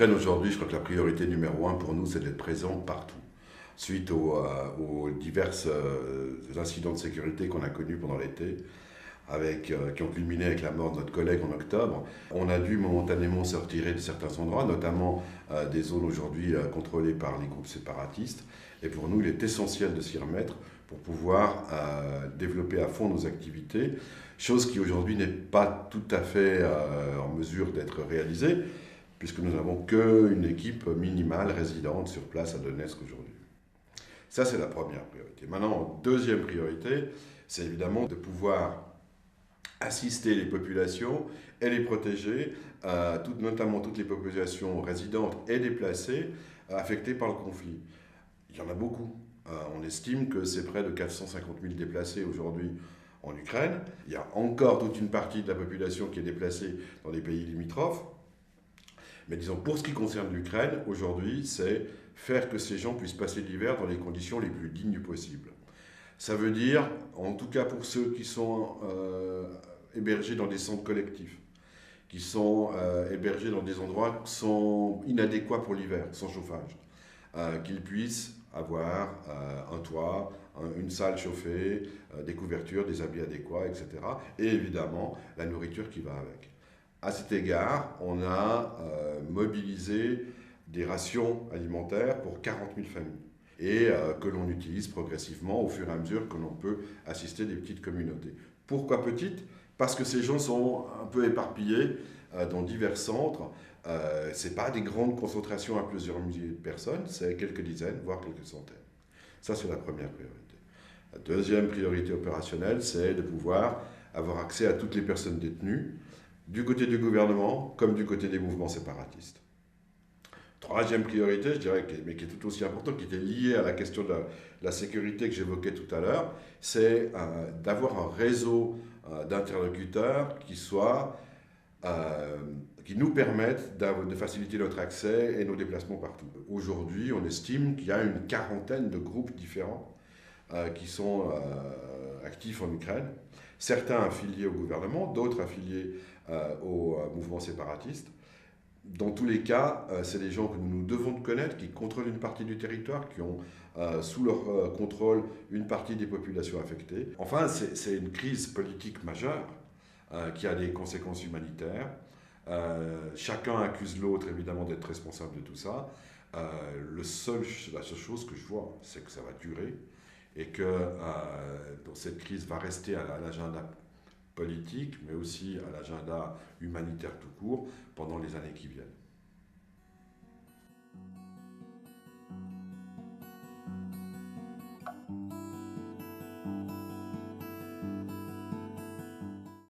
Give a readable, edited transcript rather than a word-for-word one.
Ukraine aujourd'hui, je crois que la priorité numéro un pour nous, c'est d'être présent partout. Suite aux divers incidents de sécurité qu'on a connus pendant l'été, qui ont culminé avec la mort de notre collègue en octobre, on a dû momentanément se retirer de certains endroits, notamment des zones aujourd'hui contrôlées par les groupes séparatistes. Et pour nous, il est essentiel de s'y remettre pour pouvoir développer à fond nos activités, chose qui aujourd'hui n'est pas tout à fait en mesure d'être réalisée, puisque nous n'avons qu'une équipe minimale résidente sur place à Donetsk aujourd'hui. Ça, c'est la première priorité. Maintenant, deuxième priorité, c'est évidemment de pouvoir assister les populations et les protéger, notamment toutes les populations résidentes et déplacées affectées par le conflit. Il y en a beaucoup. On estime que c'est près de 450 000 déplacés aujourd'hui en Ukraine. Il y a encore toute une partie de la population qui est déplacée dans les pays limitrophes. Mais disons, pour ce qui concerne l'Ukraine, aujourd'hui, c'est faire que ces gens puissent passer l'hiver dans les conditions les plus dignes possibles. Ça veut dire, en tout cas pour ceux qui sont hébergés dans des centres collectifs, qui sont hébergés dans des endroits qui sont inadéquats pour l'hiver, sans chauffage, qu'ils puissent avoir un toit, une salle chauffée, des couvertures, des habits adéquats, etc. Et évidemment, la nourriture qui va avec. À cet égard, on a mobilisé des rations alimentaires pour 40 000 familles et que l'on utilise progressivement au fur et à mesure que l'on peut assister des petites communautés. Pourquoi petites? Parce que ces gens sont un peu éparpillés dans divers centres. Ce n'est pas des grandes concentrations à plusieurs milliers de personnes, c'est quelques dizaines, voire quelques centaines. Ça, c'est la première priorité. La deuxième priorité opérationnelle, c'est de pouvoir avoir accès à toutes les personnes détenues, du côté du gouvernement comme du côté des mouvements séparatistes. Troisième priorité, je dirais, mais qui est tout aussi importante, qui était liée à la question de la sécurité que j'évoquais tout à l'heure, c'est d'avoir un réseau d'interlocuteurs qui nous permettent de faciliter notre accès et nos déplacements partout. Aujourd'hui, on estime qu'il y a une quarantaine de groupes différents qui sont actifs en Ukraine, certains affiliés au gouvernement, d'autres affiliés aux mouvements séparatistes. Dans tous les cas, c'est des gens que nous devons connaître, qui contrôlent une partie du territoire, qui ont sous leur contrôle une partie des populations affectées. Enfin, c'est une crise politique majeure qui a des conséquences humanitaires. Chacun accuse l'autre, évidemment, d'être responsable de tout ça. La seule chose que je vois, c'est que ça va durer et que cette crise va rester à l'agenda politique, mais aussi à l'agenda humanitaire tout court pendant les années qui viennent.